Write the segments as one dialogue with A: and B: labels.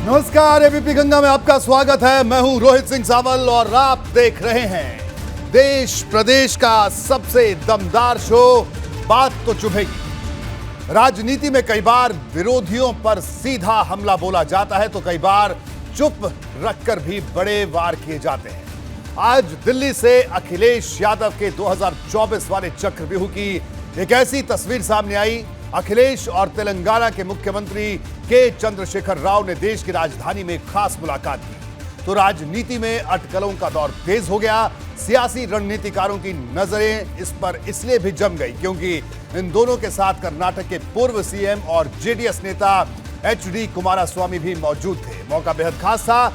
A: नमस्कार, एबीपी गंगा में आपका स्वागत है। मैं हूं रोहित सिंह सावल और आप देख रहे हैं देश प्रदेश का सबसे दमदार शो बात तो चुभेगी। राजनीति में कई बार विरोधियों पर सीधा हमला बोला जाता है तो कई बार चुप रखकर भी बड़े वार किए जाते हैं। आज दिल्ली से अखिलेश यादव के 2024 वाले चक्रव्यूह की एक ऐसी तस्वीर सामने आई। अखिलेश और तेलंगाना के मुख्यमंत्री के चंद्रशेखर राव ने देश की राजधानी में खास मुलाकात की तो राजनीति में अटकलों का दौर तेज हो गया। सियासी रणनीतिकारों की नजरें इस पर इसलिए भी जम गई क्योंकि इन दोनों के साथ कर्नाटक के पूर्व सीएम और जेडीएस नेता एचडी कुमारस्वामी भी मौजूद थे। मौका बेहद खास था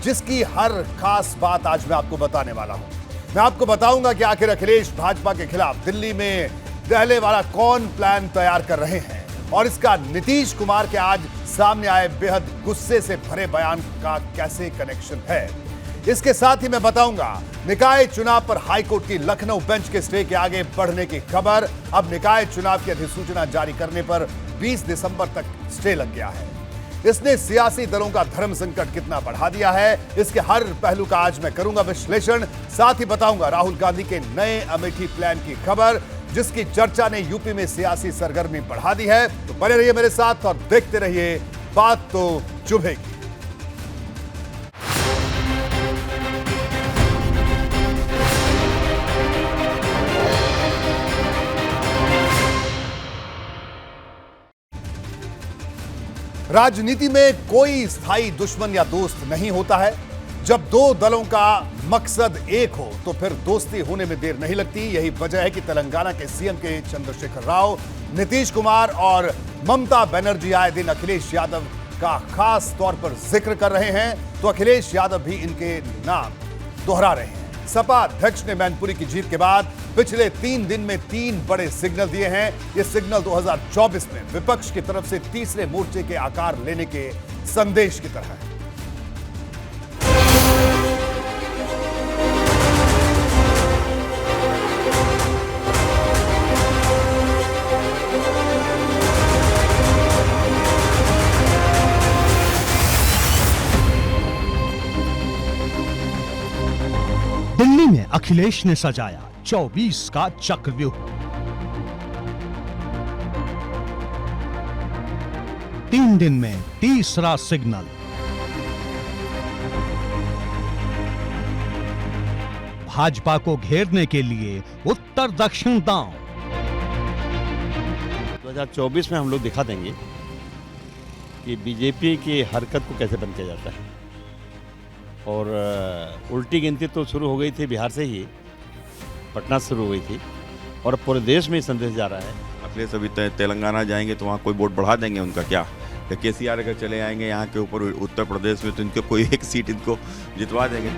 A: जिसकी हर खास बात आज मैं आपको बताने वाला हूं। मैं आपको बताऊंगा कि आखिर अखिलेश भाजपा के खिलाफ दिल्ली में दहले वाला कौन प्लान तैयार कर रहे हैं और इसका नीतीश कुमार के आज सामने आए बेहद गुस्से से भरे बयान का कैसे कनेक्शन है। इसके साथ ही मैं बताऊंगा निकाय चुनाव पर हाईकोर्ट की लखनऊ बेंच के स्टे के आगे बढ़ने की खबर। अब निकाय चुनाव की अधिसूचना जारी करने पर 20 दिसंबर तक स्टे लग गया है। इसने सियासी दलों का धर्म संकट कितना बढ़ा दिया है, इसके हर पहलू का आज मैं करूंगा विश्लेषण। साथ ही बताऊंगा राहुल गांधी के नए अमेठी प्लान की खबर जिसकी चर्चा ने यूपी में सियासी सरगर्मी बढ़ा दी है। तो बने रहिए मेरे साथ और देखते रहिए बात तो चुभेगी। राजनीति में कोई स्थायी दुश्मन या दोस्त नहीं होता है। जब दो दलों का मकसद एक हो तो फिर दोस्ती होने में देर नहीं लगती। यही वजह है कि तेलंगाना के सीएम के चंद्रशेखर राव, नीतीश कुमार और ममता बनर्जी आए दिन अखिलेश यादव का खास तौर पर जिक्र कर रहे हैं तो अखिलेश यादव भी इनके नाम दोहरा रहे हैं। सपा अध्यक्ष ने मैनपुरी की जीत के बाद पिछले 3 दिन में 3 बड़े सिग्नल दिए हैं। ये सिग्नल 2024 में विपक्ष की तरफ से तीसरे मोर्चे के आकार लेने के संदेश की तरह है।
B: दिल्ली में अखिलेश ने सजाया 24 का चक्रव्यूह। 3 दिन में तीसरा सिग्नल। भाजपा को घेरने के लिए उत्तर दक्षिण दांव।
C: 2024 में हम लोग दिखा देंगे कि बीजेपी की हरकत को कैसे बंद किया जाता है। और उल्टी गिनती तो शुरू हो गई थी बिहार से ही, पटना से शुरू हुई थी और पूरे देश में संदेश जा रहा है।
D: अखिलेश अभी तेलंगाना जाएंगे तो वहाँ कोई वोट बढ़ा देंगे उनका क्या? केसीआर अगर चले आएंगे यहाँ के ऊपर उत्तर प्रदेश में तो इनको कोई एक सीट इनको जितवा देंगे।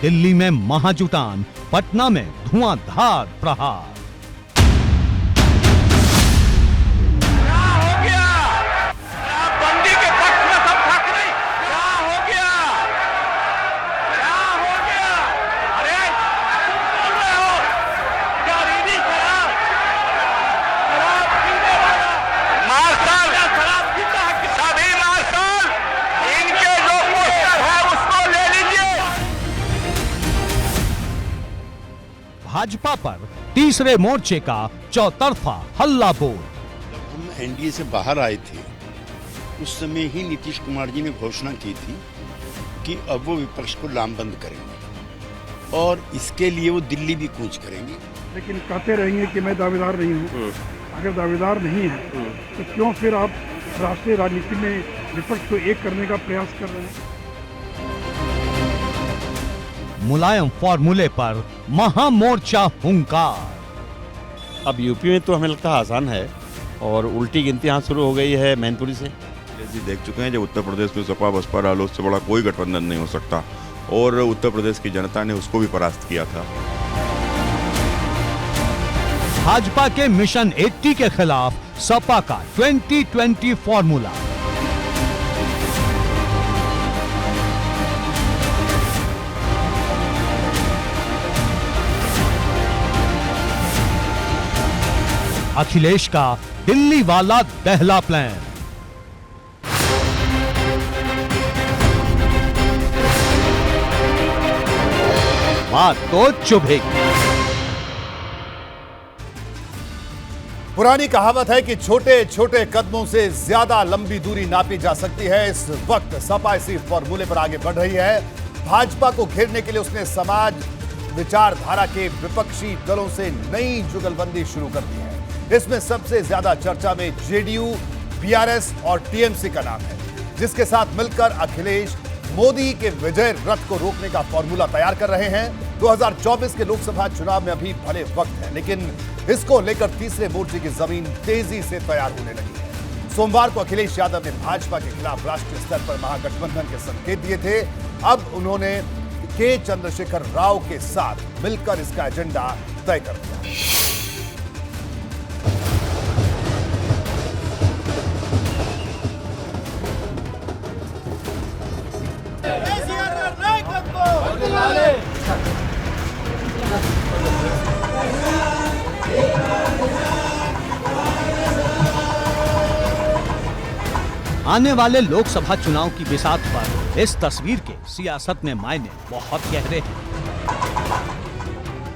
B: दिल्ली में महाजुटान, पटना में धुआंधार प्रहार। भाजपा पर तीसरे मोर्चे का चौतरफा हल्ला बोल।
E: जब हम एनडीए से बाहर आए थे उस समय ही नीतीश कुमार जी ने घोषणा की थी कि अब वो विपक्ष को लामबंद करेंगे और इसके लिए वो दिल्ली भी कूच करेंगे।
F: लेकिन कहते रहेंगे कि मैं दावेदार नहीं हूँ। अगर दावेदार नहीं है तो क्यों फिर आप राष्ट्रीय राजनीति में विपक्ष को एक करने का प्रयास कर रहे हैं?
B: मुलायम फॉर्मूले पर महामोर्चा हुंकार।
C: अब यूपी में तो हमें लगता है आसान है और उल्टी गिनती यहाँ शुरू हो गई है मैनपुरी से।
D: जी देख चुके हैं जब उत्तर प्रदेश में सपा बसपा रालोद से बड़ा कोई गठबंधन नहीं हो सकता और उत्तर प्रदेश की जनता ने उसको भी परास्त किया था।
B: भाजपा के मिशन 80 के खिलाफ सपा का 2020 फॉर्मूला। अखिलेश का दिल्ली वाला दहला प्लान। बात तो चुभेगी।
A: पुरानी कहावत है कि छोटे छोटे कदमों से ज्यादा लंबी दूरी नापी जा सकती है। इस वक्त सपा इसी फॉर्मूले पर आगे बढ़ रही है। भाजपा को घेरने के लिए उसने समाज विचारधारा के विपक्षी दलों से नई जुगलबंदी शुरू कर दी है। इसमें सबसे ज्यादा चर्चा में जेडीयू, बीआरएस और टीएमसी का नाम है, जिसके साथ मिलकर अखिलेश मोदी के विजय रथ को रोकने का फॉर्मूला तैयार कर रहे हैं। 2024 के लोकसभा चुनाव में अभी भले वक्त है, लेकिन इसको लेकर तीसरे मोर्चे की जमीन तेजी से तैयार होने लगी है। सोमवार को अखिलेश यादव ने भाजपा के खिलाफ राष्ट्रीय स्तर पर महागठबंधन के संकेत दिए थे। अब उन्होंने के चंद्रशेखर राव के साथ मिलकर इसका एजेंडा तय कर दिया।
B: आने वाले लोकसभा चुनाव की बिसात पर इस तस्वीर के सियासत में मायने बहुत गहरे हैं।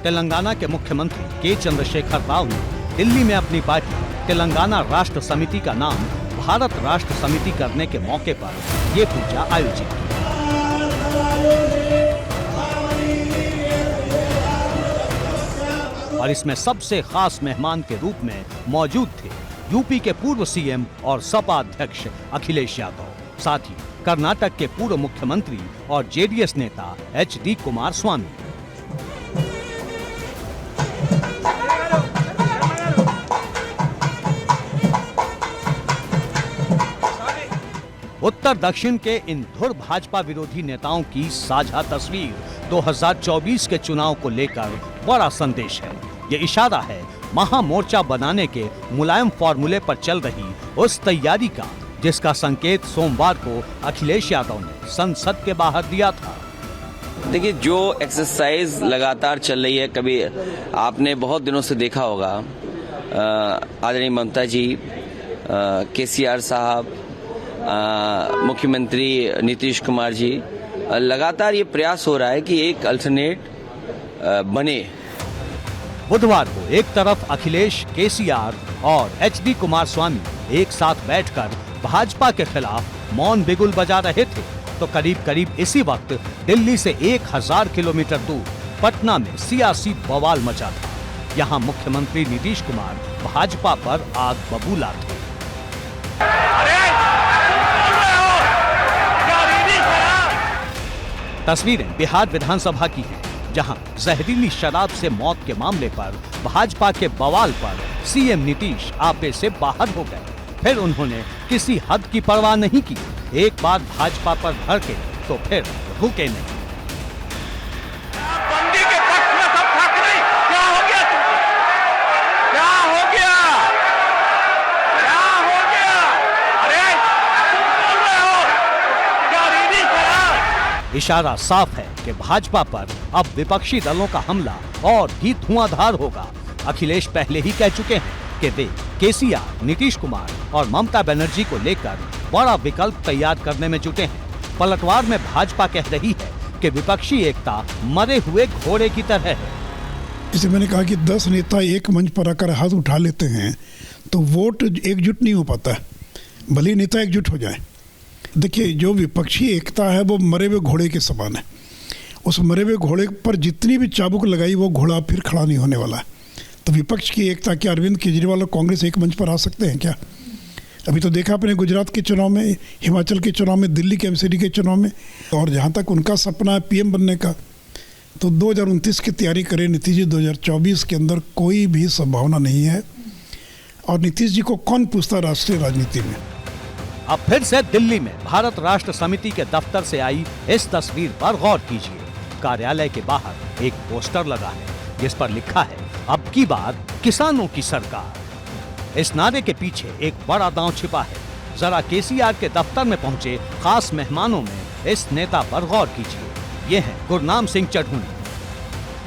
B: तेलंगाना के मुख्यमंत्री के चंद्रशेखर राव ने दिल्ली में अपनी पार्टी तेलंगाना राष्ट्र समिति का नाम भारत राष्ट्र समिति करने के मौके पर ये पूजा आयोजित की। और इसमें सबसे खास मेहमान के रूप में मौजूद थे यूपी के पूर्व सीएम और सपा अध्यक्ष अखिलेश यादव, साथ ही कर्नाटक के पूर्व मुख्यमंत्री और जेडीएस नेता एचडी कुमारस्वामी। उत्तर दक्षिण के इन धुर भाजपा विरोधी नेताओं की साझा तस्वीर 2024 के चुनाव को लेकर बड़ा संदेश है। ये इशारा है महामोर्चा बनाने के मुलायम फॉर्मूले पर चल रही उस तैयारी का, जिसका संकेत सोमवार को अखिलेश यादव ने संसद के बाहर दिया था।
G: देखिए, जो एक्सरसाइज लगातार चल रही है, कभी आपने बहुत दिनों से देखा होगा, आदरणीय ममता जी, केसीआर साहब, मुख्यमंत्री नीतीश कुमार जी, लगातार ये प्रयास हो रहा है कि एक अल्टरनेट बने।
B: बुधवार को एक तरफ अखिलेश, केसीआर और एचडी कुमारस्वामी एक साथ बैठकर भाजपा के खिलाफ मौन बिगुल बजा रहे थे, तो करीब करीब इसी वक्त दिल्ली से 1000 किलोमीटर दूर पटना में सियासी बवाल मचा था। यहाँ मुख्यमंत्री नीतीश कुमार भाजपा पर आग बबूला थे। तस्वीरें बिहार विधानसभा की हैं, जहां जहरीली शराब से मौत के मामले पर भाजपा के बवाल पर सीएम नीतीश आपे से बाहर हो गए। फिर उन्होंने किसी हद की परवाह नहीं की। एक बार भाजपा पर भड़के तो फिर रुके नहीं।
H: बंदी के पक्ष में सब ठाकरे, क्या हो गया तुमको? क्या हो गया? क्या हो गया? अरे तुम बोल रहे हो जहरीली शराब।
B: इशारा साफ है कि भाजपा पर अब विपक्षी दलों का हमला और भी धुआंधार होगा। अखिलेश पहले ही कह चुके हैं कि वे केसीआर, नीतीश कुमार और ममता बनर्जी को लेकर बड़ा विकल्प तैयार करने में जुटे हैं। पलटवार में भाजपा कह रही है कि विपक्षी एकता मरे हुए घोड़े की तरह है।
F: जैसे मैंने कहा कि 10 नेता एक मंच पर आकर हाथ उठा लेते हैं तो वोट एकजुट नहीं हो पाता, भले नेता एकजुट हो जाए। देखिए, जो विपक्षी एकता है वो मरे हुए घोड़े के समान है। उस मरे हुए घोड़े पर जितनी भी चाबुक लगाई वो घोड़ा फिर खड़ा नहीं होने वाला। तो विपक्ष की एकता, क्या अरविंद केजरीवाल और कांग्रेस एक मंच पर आ सकते हैं क्या? अभी तो देखा आपने गुजरात के चुनाव में, हिमाचल के चुनाव में, दिल्ली के एमसीडी के चुनाव में। और जहाँ तक उनका सपना है पीएम बनने का, तो 2029 की तैयारी करें नीतीश जी। 2024 के अंदर कोई भी संभावना नहीं है। और नीतीश जी को कौन पूछता राष्ट्रीय राजनीति में?
B: अब फिर से दिल्ली में भारत राष्ट्र समिति के दफ्तर से आई इस तस्वीर पर गौर कीजिए। कार्यालय के बाहर एक पोस्टर लगा है जिस पर लिखा है, अब की बार किसानों की सरकार। इस नारे के पीछे एक बड़ा दांव छिपा है। जरा केसीआर के दफ्तर में पहुंचे खास मेहमानों में इस नेता पर गौर कीजिए। ये हैं गुरनाम सिंह चढ़ूनी,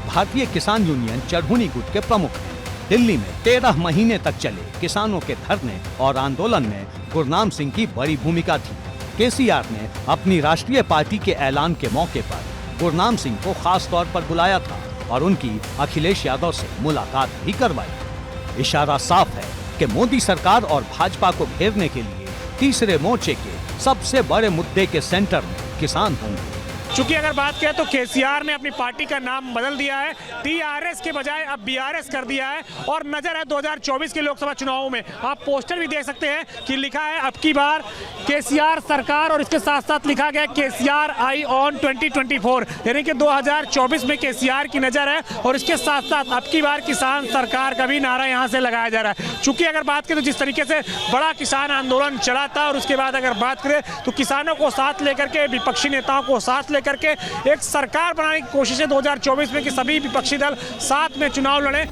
B: भारतीय किसान यूनियन चढ़ूनी गुट के प्रमुख हैं। दिल्ली में 13 महीने तक चले किसानों के धरने और आंदोलन में गुरनाम सिंह की बड़ी भूमिका थी। केसीआर ने अपनी राष्ट्रीय पार्टी के ऐलान के मौके पर गुरनाम सिंह को खास तौर पर बुलाया था और उनकी अखिलेश यादव से मुलाकात भी करवाई। इशारा साफ है कि मोदी सरकार और भाजपा को घेरने के लिए तीसरे मोर्चे के सबसे बड़े मुद्दे के सेंटर में किसान होंगे।
I: चूंकि अगर बात करें तो केसीआर ने अपनी पार्टी का नाम बदल दिया है, टीआरएस के बजाय अब बीआरएस कर दिया है और नजर है 2024 के लोकसभा चुनावों में। आप पोस्टर भी देख सकते हैं कि लिखा है अब की बार केसीआर सरकार और इसके साथ साथ लिखा गया केसीआर आई ऑन 2024, यानी कि 2024 में केसीआर की नजर है और इसके साथ साथ अब की बार किसान सरकार का भी नारा यहां से लगाया जा रहा है। चूंकि अगर बात करें तो जिस तरीके से बड़ा किसान आंदोलन चला था और उसके बाद अगर बात करें तो किसानों को साथ लेकर के, विपक्षी नेताओं को साथ करके एक सरकार बनाने की कोशिश है 2024 में कि सभी विपक्षी दल साथ में चुनाव लड़े।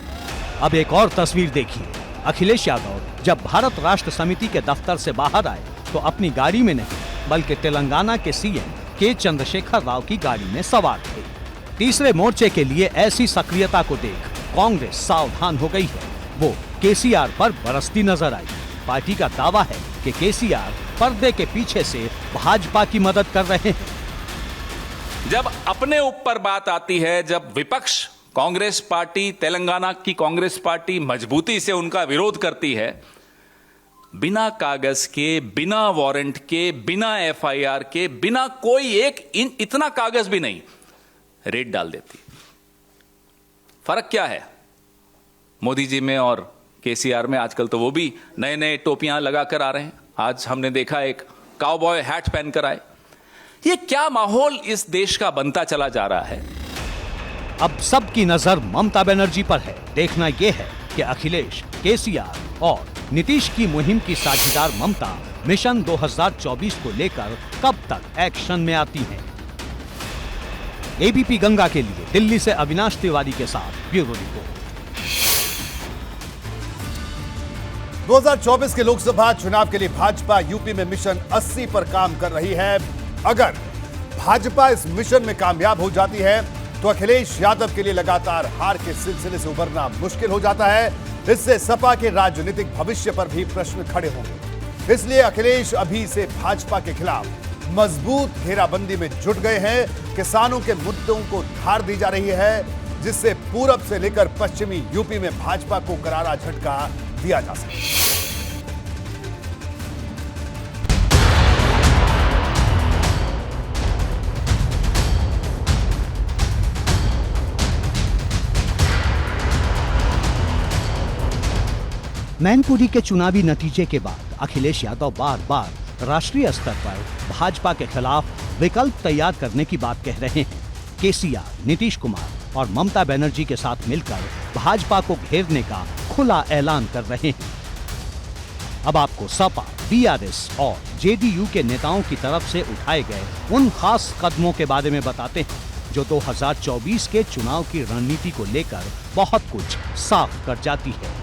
B: अब एक और तस्वीर देखिए। अखिलेश यादव जब भारत राष्ट्र समिति के दफ्तर से बाहर आए तो अपनी गाड़ी में नहीं बल्कि तेलंगाना के सीएम के चंद्रशेखर राव की गाड़ी में सवार थे। तीसरे मोर्चे के लिए ऐसी सक्रियता को देख कांग्रेस सावधान हो गई है। वो केसीआर पर बरसती नजर आई। पार्टी का दावा है कि केसीआर पर्दे के पीछे से भाजपा की मदद कर रहे हैं।
J: जब अपने ऊपर बात आती है, जब विपक्ष कांग्रेस पार्टी, तेलंगाना की कांग्रेस पार्टी मजबूती से उनका विरोध करती है, बिना कागज के, बिना वारंट के, बिना एफआईआर के, बिना कोई एक इतना कागज भी नहीं, रेड डाल देती। फर्क क्या है मोदी जी में और केसीआर में? आजकल तो वो भी नए नए टोपियां लगाकर आ रहे हैं। आज हमने देखा एक काउबॉय हैट पहनकर आए। ये क्या माहौल इस देश का बनता चला जा रहा है?
B: अब सबकी नजर ममता बनर्जी पर है। देखना यह है कि अखिलेश, केसीआर और नीतीश की मुहिम की साझेदार ममता मिशन 2024 को लेकर कब तक एक्शन में आती हैं। एबीपी गंगा के लिए दिल्ली से अविनाश तिवारी के साथ ब्यूरो रिपोर्ट।
A: 2024 के लोकसभा चुनाव के लिए भाजपा यूपी में मिशन 80 पर काम कर रही है। अगर भाजपा इस मिशन में कामयाब हो जाती है तो अखिलेश यादव के लिए लगातार हार के सिलसिले से उबरना मुश्किल हो जाता है। इससे सपा के राजनीतिक भविष्य पर भी प्रश्न खड़े होंगे। इसलिए अखिलेश अभी से भाजपा के खिलाफ मजबूत घेराबंदी में जुट गए हैं। किसानों के मुद्दों को धार दी जा रही है, जिससे पूरब से लेकर पश्चिमी यूपी में भाजपा को करारा झटका दिया जा सके।
B: मैनपुरी के चुनावी नतीजे के बाद अखिलेश यादव बार बार राष्ट्रीय स्तर पर भाजपा के खिलाफ विकल्प तैयार करने की बात कह रहे हैं। केसीआर, नीतीश कुमार और ममता बनर्जी के साथ मिलकर भाजपा को घेरने का खुला ऐलान कर रहे हैं। अब आपको सपा, बीआरएस और जेडीयू के नेताओं की तरफ से उठाए गए उन खास कदमों के बारे में बताते हैं जो 2024 के चुनाव की रणनीति को लेकर बहुत कुछ साफ कर जाती है।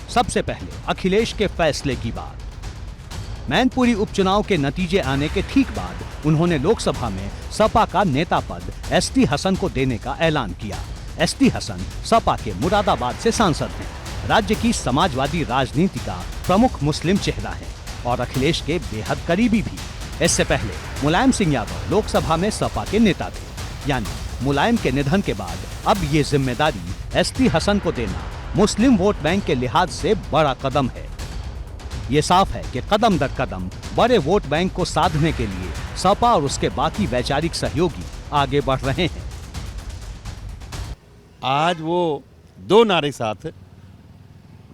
B: सबसे पहले अखिलेश के फैसले की बात। मैनपुरी उपचुनाव के नतीजे आने के ठीक बाद उन्होंने लोकसभा में सपा का नेता पद एसटी हसन को देने का ऐलान किया। एसटी हसन सपा के मुरादाबाद से सांसद हैं। राज्य की समाजवादी राजनीति का प्रमुख मुस्लिम चेहरा है और अखिलेश के बेहद करीबी भी। इससे पहले मुलायम सिंह यादव लोकसभा में सपा के नेता थे। यानी मुलायम के निधन के बाद अब ये जिम्मेदारी एसटी हसन को देना मुस्लिम वोट बैंक के लिहाज से बड़ा कदम है। ये साफ है कि कदम दर कदम बड़े वोट बैंक को साधने के लिए सपा और उसके बाकी वैचारिक सहयोगी आगे बढ़ रहे हैं।
C: आज वो दो नारे साथ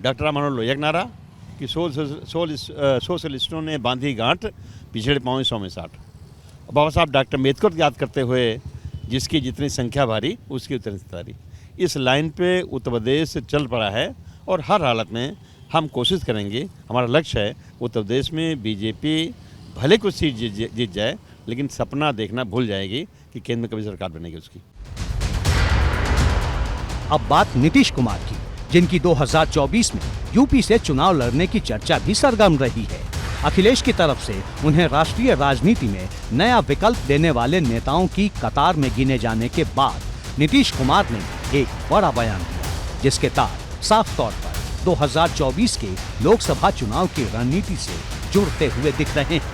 C: डॉक्टर रामानंद लोहिया का नारा कि सोशलिस्टों ने बांधी गांठ पिछड़े पाँव 100 में 60। बाबा साहब डॉक्टर अम्बेडकर को याद करते हुए जिसकी जितनी संख्या भारी उसकी उतनी तारी। इस लाइन पे उत्तर प्रदेश चल पड़ा है और हर हालत में हम कोशिश करेंगे। हमारा लक्ष्य है उत्तर प्रदेश में बीजेपी भले कुछ सीट जीत जाए, लेकिन सपना देखना भूल जाएगी कि केंद्र में कभी सरकार बनेगी उसकी।
B: अब बात नीतीश कुमार की, जिनकी 2024 में यूपी से चुनाव लड़ने की चर्चा भी सरगर्म रही है। अखिलेश की तरफ से उन्हें राष्ट्रीय राजनीति में नया विकल्प देने वाले नेताओं की कतार में गिने जाने के बाद नीतीश कुमार ने एक बड़ा बयान दिया, जिसके तार साफ तौर पर 2024 के लोकसभा चुनाव की रणनीति से जुड़ते हुए दिख रहे हैं।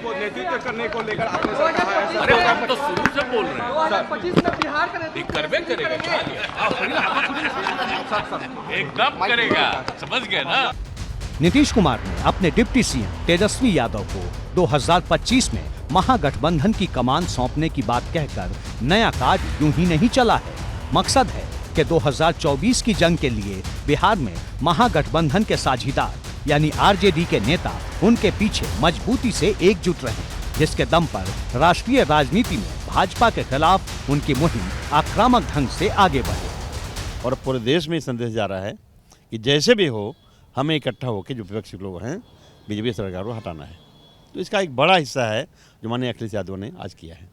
H: को नेतृत्व करने को लेकर आपने सर कहा है। अरे हम तो शुरू से बोल रहे हैं 2025 में बिहार का नेतृत्व करबे करेगा, एकदम करेगा, समझ गए ना।
B: नीतीश कुमार ने अपने डिप्टी सीएम तेजस्वी यादव को 2025 में महागठबंधन की कमान सौंपने की बात कहकर नया कार्ड यूं ही नहीं चला है। मकसद है कि 2024 की जंग के लिए बिहार में महागठबंधन के साझीदार यानी आरजेडी के नेता उनके पीछे मजबूती से एकजुट रहे, जिसके दम पर राष्ट्रीय राजनीति में भाजपा के खिलाफ उनकी मुहिम आक्रामक ढंग से आगे बढ़े।
C: और पूरे देश में संदेश जा रहा है कि जैसे भी हो हमें इकट्ठा होकर जो विपक्षी लोग हैं बीजेपी सरकार को हटाना है। तो इसका एक बड़ा हिस्सा है जो माननीय अखिलेश यादव ने आज किया है।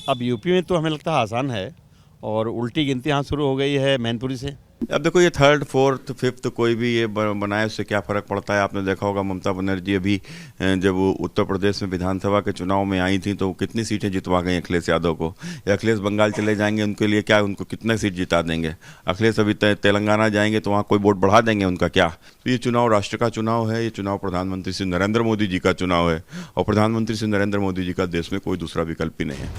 C: अब यूपी में तो हमें लगता है आसान है और उल्टी गिनती यहाँ शुरू हो गई है मैनपुरी से।
D: अब देखो ये थर्ड फोर्थ फिफ्थ कोई भी ये बनाए उससे क्या फ़र्क पड़ता है। आपने देखा होगा ममता बनर्जी अभी जब वो उत्तर प्रदेश में विधानसभा के चुनाव में आई थी तो कितनी सीटें जितवा गई अखिलेश यादव को। या अखिलेश बंगाल चले जाएंगे उनके लिए क्या, उनको कितने सीट जिता देंगे। अखिलेश अभी तेलंगाना जाएंगे तो वहाँ कोई वोट बढ़ा देंगे उनका क्या। तो ये चुनाव राष्ट्र का चुनाव है, ये चुनाव प्रधानमंत्री श्री नरेंद्र मोदी जी का चुनाव है और प्रधानमंत्री श्री नरेंद्र मोदी जी का देश में कोई दूसरा विकल्प ही नहीं है।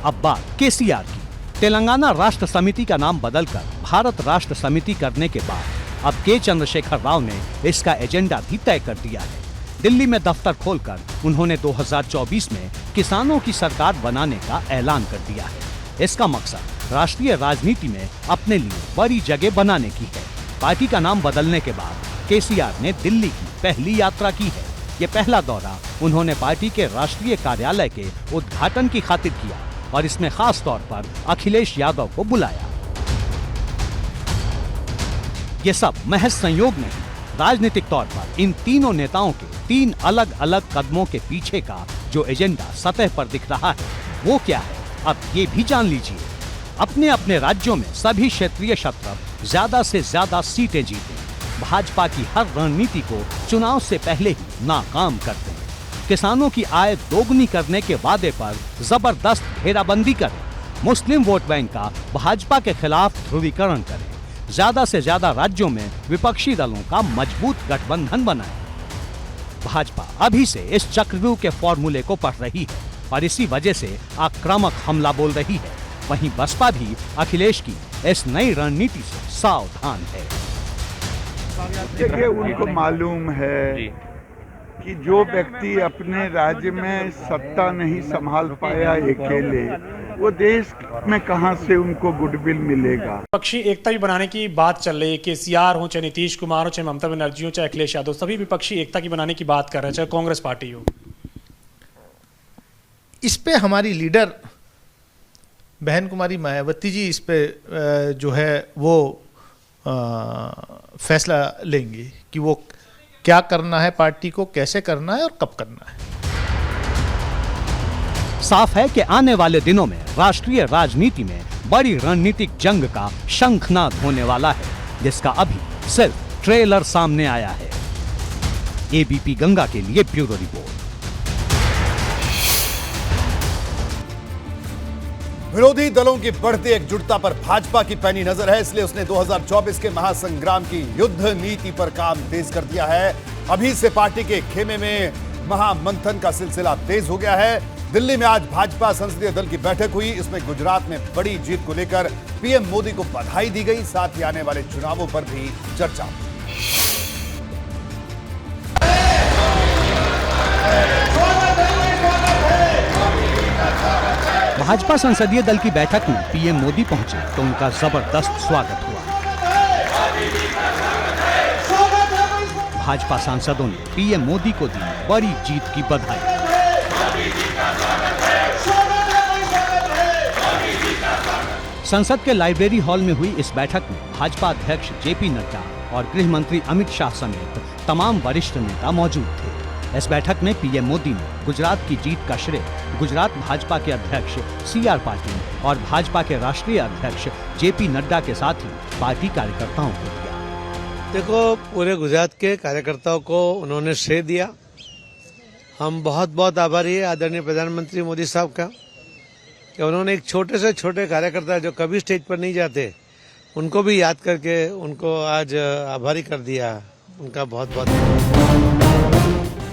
B: अब बात केसीआर की। तेलंगाना राष्ट्र समिति का नाम बदलकर भारत राष्ट्र समिति करने के बाद अब के चंद्रशेखर राव ने इसका एजेंडा भी तय कर दिया है। दिल्ली में दफ्तर खोलकर उन्होंने 2024 में किसानों की सरकार बनाने का ऐलान कर दिया है। इसका मकसद राष्ट्रीय राजनीति में अपने लिए बड़ी जगह बनाने की है। पार्टी का नाम बदलने के बाद केसीआर ने दिल्ली की पहली यात्रा की है। ये पहला दौरा उन्होंने पार्टी के राष्ट्रीय कार्यालय के उद्घाटन की खातिर किया और इसमें खास तौर पर अखिलेश यादव को बुलाया। ये सब महज संयोग नहीं, राजनीतिक तौर पर इन तीनों नेताओं के 3 अलग अलग कदमों के पीछे का जो एजेंडा सतह पर दिख रहा है वो क्या है, अब ये भी जान लीजिए। अपने अपने राज्यों में सभी क्षेत्रीय शत्रु ज्यादा से ज्यादा सीटें जीते, भाजपा की हर रणनीति को चुनाव से पहले ही नाकाम करते हैं। किसानों की आय दोगुनी करने के वादे पर जबरदस्त घेराबंदी करें, मुस्लिम वोट बैंक का भाजपा के खिलाफ ध्रुवीकरण करें, ज्यादा से ज्यादा राज्यों में विपक्षी दलों का मजबूत गठबंधन बनाएं। भाजपा अभी से इस चक्रव्यूह के फॉर्मूले को पढ़ रही है और इसी वजह से आक्रामक हमला बोल रही है। वहीं बसपा भी अखिलेश की इस नई रणनीति से सावधान है।
K: देखिए, उनको मालूम है कि जो व्यक्ति अपने राज्य में सत्ता नहीं संभाल पाया अकेले, वो देश में कहां से उनको गुडविल मिलेगा।
I: विपक्षी एकता भी बनाने की बात चल रही है। केसीआर हो, चाहे नीतीश कुमार हो, चाहे ममता बनर्जी हो, चाहे अखिलेश यादव, सभी विपक्षी एकता की बनाने की बात कर रहे हैं, चाहे कांग्रेस पार्टी हो।
L: इस पे हमारी लीडर बहन कुमारी मायावती जी इस पे जो है वो फैसला लेंगी कि वो क्या करना है, पार्टी को कैसे करना है और कब करना है।
B: साफ है कि आने वाले दिनों में राष्ट्रीय राजनीति में बड़ी रणनीतिक जंग का शंखनाद होने वाला है, जिसका अभी सिर्फ ट्रेलर सामने आया है। एबीपी गंगा के लिए ब्यूरो रिपोर्ट।
A: विरोधी दलों की बढ़ती एकजुटता पर भाजपा की पैनी नजर है, इसलिए उसने 2024 के महासंग्राम की युद्ध नीति पर काम तेज कर दिया है। अभी से पार्टी के खेमे में महामंथन का सिलसिला तेज हो गया है। दिल्ली में आज भाजपा संसदीय दल की बैठक हुई। इसमें गुजरात में बड़ी जीत को लेकर पीएम मोदी को बधाई दी गई, साथ ही आने वाले चुनावों पर भी चर्चा।
B: भाजपा संसदीय दल की बैठक में पीएम मोदी पहुंचे तो उनका जबरदस्त स्वागत हुआ। भाजपा सांसदों ने पीएम मोदी को दी बड़ी जीत की बधाई। संसद के लाइब्रेरी हॉल में हुई इस बैठक में भाजपा अध्यक्ष जेपी नड्डा और गृह मंत्री अमित शाह समेत तमाम वरिष्ठ नेता मौजूद थे। इस बैठक में पीएम मोदी ने गुजरात की जीत का श्रेय गुजरात भाजपा के अध्यक्ष सीआर पाटिल और भाजपा के राष्ट्रीय अध्यक्ष जेपी नड्डा के साथ ही पार्टी कार्यकर्ताओं को दिया।
M: देखो, पूरे गुजरात के कार्यकर्ताओं को उन्होंने श्रेय दिया। हम बहुत बहुत आभारी है आदरणीय प्रधानमंत्री मोदी साहब का कि उन्होंने एक छोटे से छोटे कार्यकर्ता जो कभी स्टेज पर नहीं जाते उनको भी याद करके उनको आज आभारी कर दिया। उनका बहुत बहुत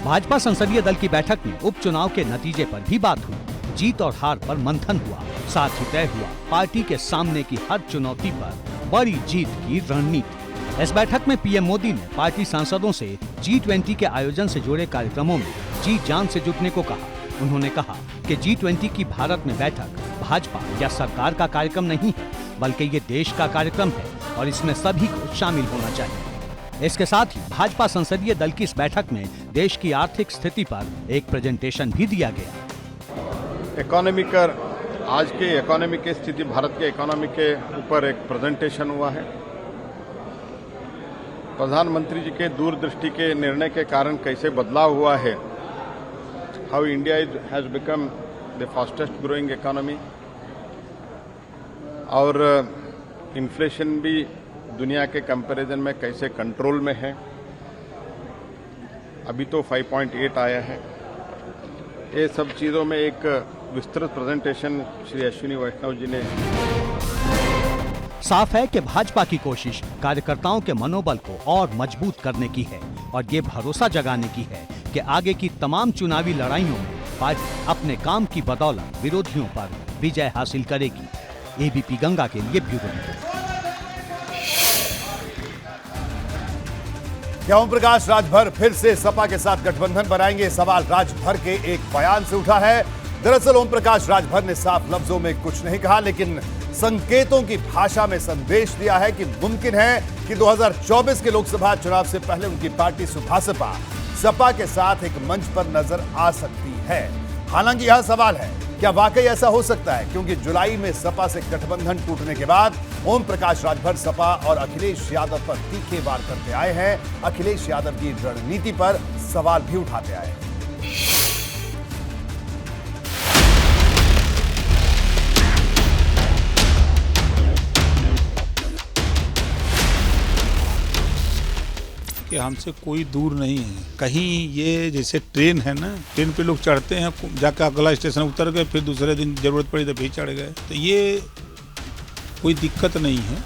B: भाजपा संसदीय दल की बैठक में उपचुनाव के नतीजे पर भी बात हुई। जीत और हार पर मंथन हुआ। साथ ही तय हुआ पार्टी के सामने की हर चुनौती पर बड़ी जीत की रणनीति। इस बैठक में पीएम मोदी ने पार्टी सांसदों से G20 के आयोजन से जुड़े कार्यक्रमों में जी जान से जुटने को कहा। उन्होंने कहा कि G20 की भारत में बैठक भाजपा या सरकार का कार्यक्रम नहीं है, बल्कि ये देश का कार्यक्रम है और इसमें सभी को शामिल होना चाहिए। इसके साथ ही भाजपा संसदीय दल की इस बैठक में देश की आर्थिक स्थिति पर एक प्रेजेंटेशन भी दिया गया।
N: इकोनॉमी का आज के इकोनॉमी की स्थिति, भारत के इकोनॉमी के ऊपर एक प्रेजेंटेशन हुआ है। प्रधानमंत्री जी के दूरदृष्टि के निर्णय के कारण कैसे बदलाव हुआ है, how India has become the fastest growing economy, और इन्फ्लेशन भी दुनिया के कंपैरिजन में कैसे कंट्रोल में है। अभी तो 5.8 आया है। ये सब चीज़ों में एक विस्तृत प्रेजेंटेशन श्री अश्विनी वैष्णव जी ने।
B: साफ है कि भाजपा की कोशिश कार्यकर्ताओं के मनोबल को और मजबूत करने की है और ये भरोसा जगाने की है कि आगे की तमाम चुनावी लड़ाइयों में पार्टी अपने काम की बदौलत विरोधियों पर विजय हासिल करेगी। एबीपी गंगा के लिए ब्यूरो रिपोर्ट।
A: क्या ओम प्रकाश राजभर फिर से सपा के साथ गठबंधन बनाएंगे? सवाल राजभर के एक बयान से उठा है। दरअसल ओम प्रकाश राजभर ने साफ लफ्जों में कुछ नहीं कहा, लेकिन संकेतों की भाषा में संदेश दिया है कि मुमकिन है कि 2024 के लोकसभा चुनाव से पहले उनकी पार्टी सुभासपा सपा के साथ एक मंच पर नजर आ सकती है। हालांकि यह सवाल है, क्या वाकई ऐसा हो सकता है? क्योंकि जुलाई में सपा से गठबंधन टूटने के बाद ओम प्रकाश राजभर सपा और अखिलेश यादव पर तीखे वार करते आए हैं। अखिलेश यादव की रणनीति पर सवाल भी उठाते आए हैं।
O: कि हमसे कोई दूर नहीं है कहीं। ये जैसे ट्रेन है ना, ट्रेन पे लोग चढ़ते हैं, जाकर अगला स्टेशन उतर गए, फिर दूसरे दिन जरूरत पड़ी तो फिर चढ़ गए, तो ये कोई दिक्कत नहीं है।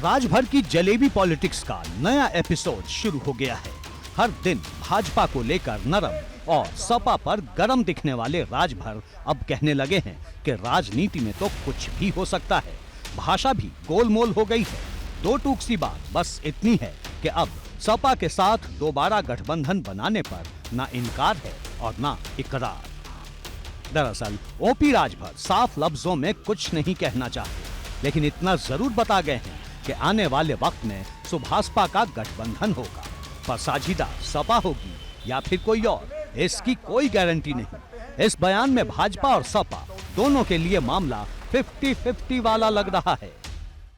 B: राजभर की जलेबी पॉलिटिक्स का नया एपिसोड शुरू हो गया है। हर दिन भाजपा को लेकर नरम और सपा पर गरम दिखने वाले राजभर अब कहने लगे हैं कि राजनीति में तो कुछ भी हो सकता है। भाषा भी गोलमोल हो गई है। दो टूक सी बात बस इतनी है कि अब सपा के साथ दोबारा गठबंधन बनाने पर ना इनकार है और ना इकरार। दरअसल ओपी राजभर साफ लफ्जों में कुछ नहीं कहना चाहते, लेकिन इतना जरूर बता गए हैं कि आने वाले वक्त में सुभासपा का गठबंधन होगा, पर साझीदार सपा होगी या फिर कोई और, इसकी कोई गारंटी नहीं। इस बयान में भाजपा और सपा दोनों के लिए मामला 50-50 वाला लग रहा है।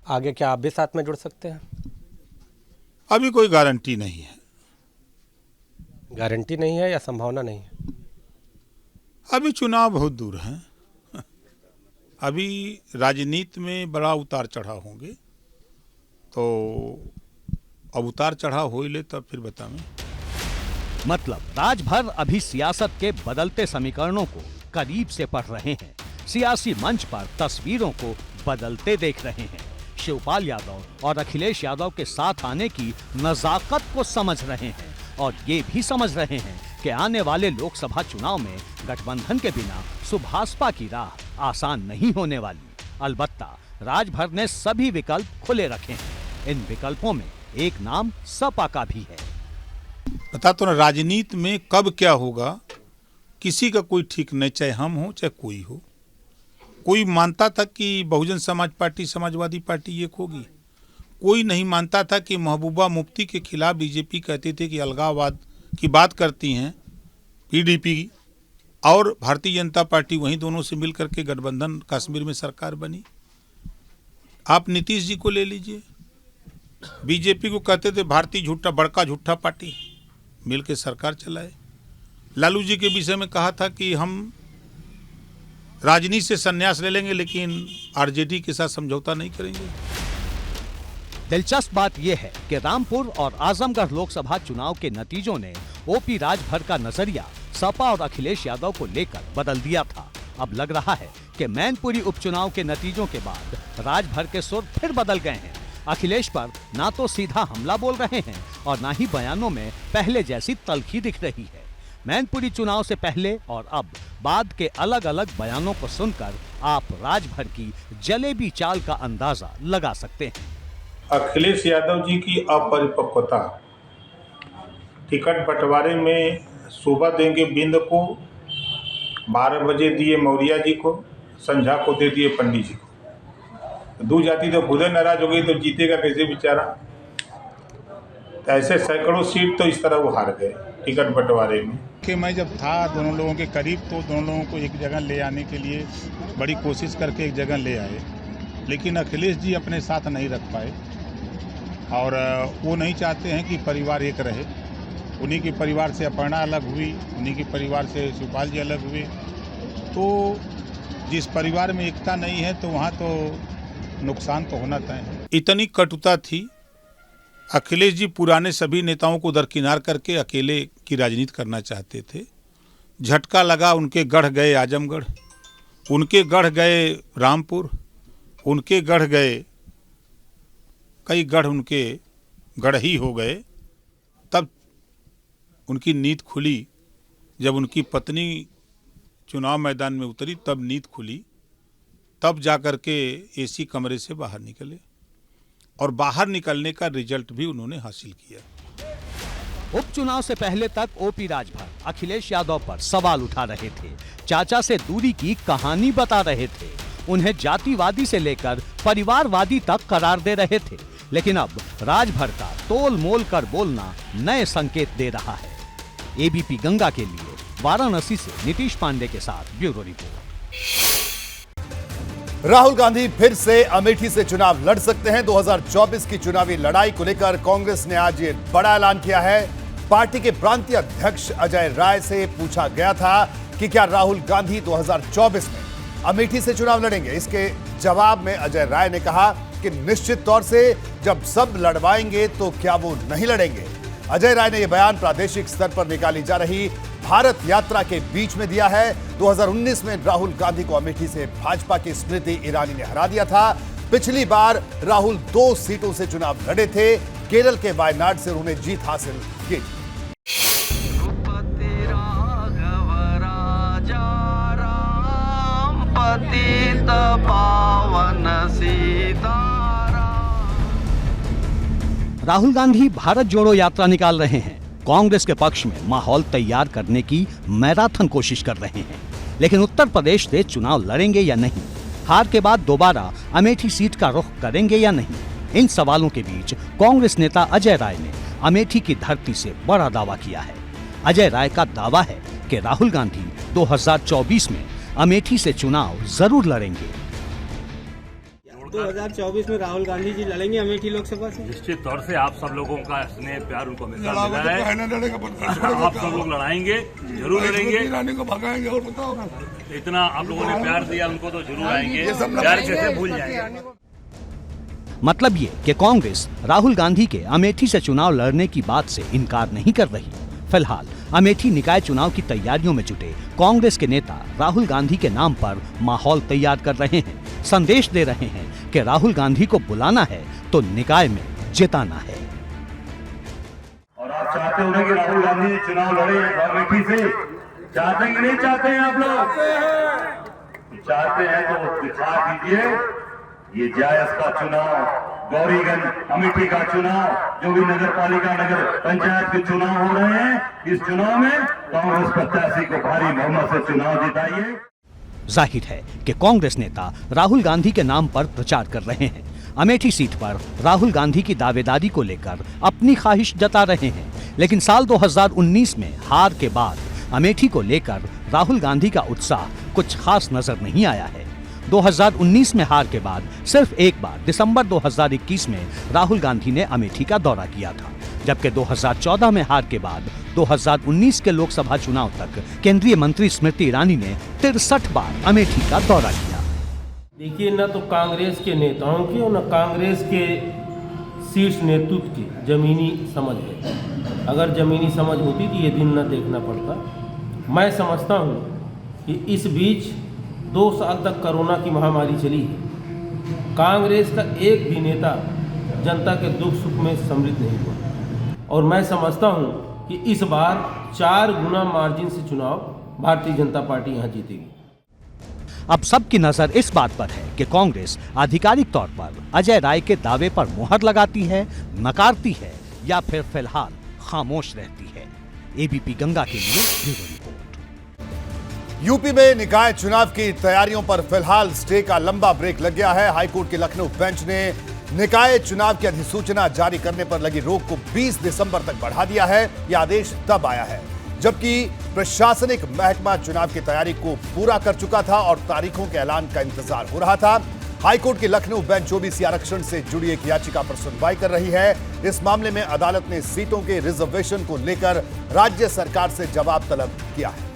P: आगे क्या आप भी साथ में जुड़ सकते हैं?
O: अभी कोई गारंटी नहीं है।
P: गारंटी नहीं है या संभावना नहीं है?
O: अभी चुनाव बहुत दूर है। अभी राजनीति में बड़ा उतार चढ़ाव होंगे, तो अब उतार चढ़ाव हो ही ले तब फिर बताएं।
B: मतलब राजभर अभी सियासत के बदलते समीकरणों को करीब से पढ़ रहे हैं, सियासी मंच पर तस्वीरों को बदलते देख रहे हैं, शिवपाल यादव और अखिलेश यादव के साथ आने की नजाकत को समझ रहे हैं और ये भी समझ रहे हैं कि आने वाले लोकसभा चुनाव में गठबंधन के बिना सुभासपा की राह आसान नहीं होने वाली। अलबत्ता राजभर ने सभी विकल्प खुले रखे हैं। इन विकल्पों में एक नाम सपा का भी है।
O: बता तो ना, राजनीति में कब क्या होगा किसी का कोई ठीक नहीं, चाहे हम हो चाहे कोई हो। कोई मानता था कि बहुजन समाज पार्टी समाजवादी पार्टी एक होगी, कोई नहीं मानता था कि महबूबा मुफ्ती के खिलाफ बीजेपी कहते थे कि अलगाववाद की बात करती हैं पीडीपी और भारतीय जनता पार्टी, वहीं दोनों से मिलकर के गठबंधन कश्मीर में सरकार बनी। आप नीतीश जी को ले लीजिए, बीजेपी को कहते थे भारतीय झूठा बड़का झूठा पार्टी, मिल के सरकार चलाए। लालू जी के विषय में कहा था कि हम राजनीति से संन्यास ले लेंगे लेकिन आरजेडी के साथ समझौता नहीं करेंगे।
B: दिलचस्प बात यह है कि रामपुर और आजमगढ़ लोकसभा चुनाव के नतीजों ने ओपी राजभर का नजरिया सपा और अखिलेश यादव को लेकर बदल दिया था। अब लग रहा है कि मैनपुरी उपचुनाव के नतीजों के बाद राजभर के सुर फिर बदल गए हैं। अखिलेश पर ना तो सीधा हमला बोल रहे हैं और ना ही बयानों में पहले जैसी तल्खी दिख रही है। मैनपुरी चुनाव से पहले और अब बाद के अलग अलग बयानों को सुनकर आप राजभर की जलेबी चाल का अंदाजा लगा सकते हैं।
O: अखिलेश यादव जी की अपरिपक्वता, टिकट बंटवारे में सुबह देंगे बिंद को, 12 बजे दिए मौर्या जी को, संझा को दे दिए पंडित जी को। दो जाति तो खुद नाराज हो गई तो जीतेगा कैसे बेचारा। ऐसे सैकड़ों सीट तो इस तरह वो हार गए टिकट बंटवारे में। कि मैं जब था दोनों लोगों के करीब तो दोनों लोगों को एक जगह ले आने के लिए बड़ी कोशिश करके एक जगह ले आए, लेकिन अखिलेश जी अपने साथ नहीं रख पाए और वो नहीं चाहते हैं कि परिवार एक रहे। उन्हीं के परिवार से अपर्णा अलग हुई, उन्हीं के परिवार से शिवपाल जी अलग हुए। तो जिस परिवार में एकता नहीं है तो वहाँ तो नुकसान तो होना तय है। इतनी कटुता थी। अखिलेश जी पुराने सभी नेताओं को दरकिनार करके अकेले की राजनीति करना चाहते थे। झटका लगा, उनके गढ़ गए आजमगढ़, उनके गढ़ गए रामपुर, उनके गढ़ गए कई गढ़, उनके गढ़ ही हो गए। तब उनकी नींद खुली जब उनकी पत्नी चुनाव मैदान में उतरी, तब नींद खुली, तब जाकर के एसी कमरे से बाहर निकले और बाहर निकलने का रिजल्ट भी उन्होंने हासिल किया।
B: उपचुनाव से पहले तक ओपी राजभर अखिलेश यादव पर सवाल उठा रहे थे, चाचा से दूरी की कहानी बता रहे थे, उन्हें जातिवादी से लेकर परिवारवादी तक करार दे रहे थे। लेकिन अब राजभर का तोल मोल कर बोलना नए संकेत दे रहा है। एबीपी गंगा के लिए वाराणसी से नीतीश पांडे के साथ ब्यूरो रिपोर्ट।
A: राहुल गांधी फिर से अमेठी से चुनाव लड़ सकते हैं। 2024 की चुनावी लड़ाई को लेकर कांग्रेस ने आज ये बड़ा ऐलान किया है। पार्टी के प्रांतीय अध्यक्ष अजय राय से पूछा गया था कि क्या राहुल गांधी 2024 में अमेठी से चुनाव लड़ेंगे। इसके जवाब में अजय राय ने कहा कि निश्चित तौर से जब सब लड़वाएंगे तो क्या वो नहीं लड़ेंगे। अजय राय ने यह बयान प्रादेशिक स्तर पर निकाली जा रही भारत यात्रा के बीच में दिया है। 2019 में राहुल गांधी को अमेठी से भाजपा की स्मृति ईरानी ने हरा दिया था। पिछली बार राहुल 2 सीटों से चुनाव लड़े थे। केरल के वायनाड से उन्होंने जीत हासिल की।
B: राहुल गांधी भारत जोड़ो यात्रा निकाल रहे हैं। कांग्रेस के पक्ष में माहौल तैयार करने की मैराथन कोशिश कर रहे हैं। लेकिन उत्तर प्रदेश से चुनाव लड़ेंगे या नहीं, हार के बाद दोबारा अमेठी सीट का रुख करेंगे या नहीं, इन सवालों के बीच कांग्रेस नेता अजय राय ने अमेठी की धरती से बड़ा दावा किया है। अजय राय का दावा है कि राहुल गांधी 2024 में अमेठी से चुनाव जरूर लड़ेंगे।
Q: 2024 में राहुल गांधी जी लड़ेंगे अमेठी लोकसभा से?
R: निश्चित तौर से आप सब लोगों का स्नेह प्यार उनको हमेशा मिला है। आप सब लोग लड़ाएंगे, जरूर लड़ेंगे, को भगाएंगे। और बताओ, इतना आप लोगों ने प्यार दिया उनको तो जरूर आएंगे, प्यार कैसे भूल जाएंगे।
B: मतलब ये कि कांग्रेस राहुल गांधी के अमेठी से चुनाव लड़ने की बात से इनकार नहीं कर रही। फिलहाल अमेठी निकाय चुनाव की तैयारियों में जुटे कांग्रेस के नेता राहुल गांधी के नाम पर माहौल तैयार कर रहे हैं, संदेश दे रहे हैं कि राहुल गांधी को बुलाना है तो निकाय में जिताना है।
S: और आप चाहते होंगे कि राहुल गांधी चुनाव लड़े अमेठी से? चाहते हैं कि नहीं चाहते हैं आप लोग? चाहते हैं तो दिखा दीजिए। ये जायज का चुनाव, गौरीगंज अमेठी का चुनाव, जो भी नगर पालिका नगर पंचायत के चुनाव हो रहे हैं, इस चुनाव में कांग्रेस प्रत्याशी को भारी बहुमत से चुनाव जिताइए।
B: जाहिर है कि कांग्रेस नेता राहुल गांधी के नाम पर प्रचार कर रहे हैं। अमेठी सीट पर राहुल गांधी की दावेदारी को लेकर अपनी ख्वाहिश जता रहे हैं। लेकिन साल 2019 में हार के बाद अमेठी को लेकर राहुल गांधी का उत्साह कुछ खास नजर नहीं आया है। 2019 में हार के बाद सिर्फ एक बार दिसंबर 2021 में राहुल गांधी ने अमेठी का दौरा किया था, जबकि 2014 में हार के बाद 2019 के लोकसभा चुनाव तक केंद्रीय मंत्री स्मृति ईरानी ने 63 बार अमेठी का दौरा किया।
T: देखिए, न तो कांग्रेस के नेताओं की और न कांग्रेस के शीर्ष नेतृत्व की जमीनी समझ है। अगर जमीनी समझ होती तो ये दिन न देखना पड़ता। मैं समझता हूँ कि इस बीच 2 साल तक कोरोना की महामारी चली है। कांग्रेस का एक भी नेता जनता के दुख सुख में सम्मिलित नहीं हुआ। और मैं समझता हूं कि इस बार 4 गुना मार्जिन से चुनाव भारतीय जनता पार्टी यहां जीतेगी।
B: अब सबकी नजर इस बात पर है कि कांग्रेस आधिकारिक तौर पर अजय राय के दावे पर मुहर लगाती है, नकारती है या फिर फिलहाल खामोश रहती है। एबीपी गंगा के लिए ब्यूरो रिपोर्ट।
A: यूपी में निकाय चुनाव की तैयारियों पर फिलहाल स्टे का लंबा ब्रेक लग गया है। हाईकोर्ट के लखनऊ बेंच ने निकाय चुनाव की अधिसूचना जारी करने पर लगी रोक को 20 दिसंबर तक बढ़ा दिया है। यह आदेश तब आया है जबकि प्रशासनिक महकमा चुनाव की तैयारी को पूरा कर चुका था और तारीखों के ऐलान का इंतजार हो रहा था। हाईकोर्ट की लखनऊ बेंच ओबीसी आरक्षण से जुड़ी एक याचिका पर सुनवाई कर रही है। इस मामले में अदालत ने सीटों के रिजर्वेशन को लेकर राज्य सरकार से जवाब तलब किया है।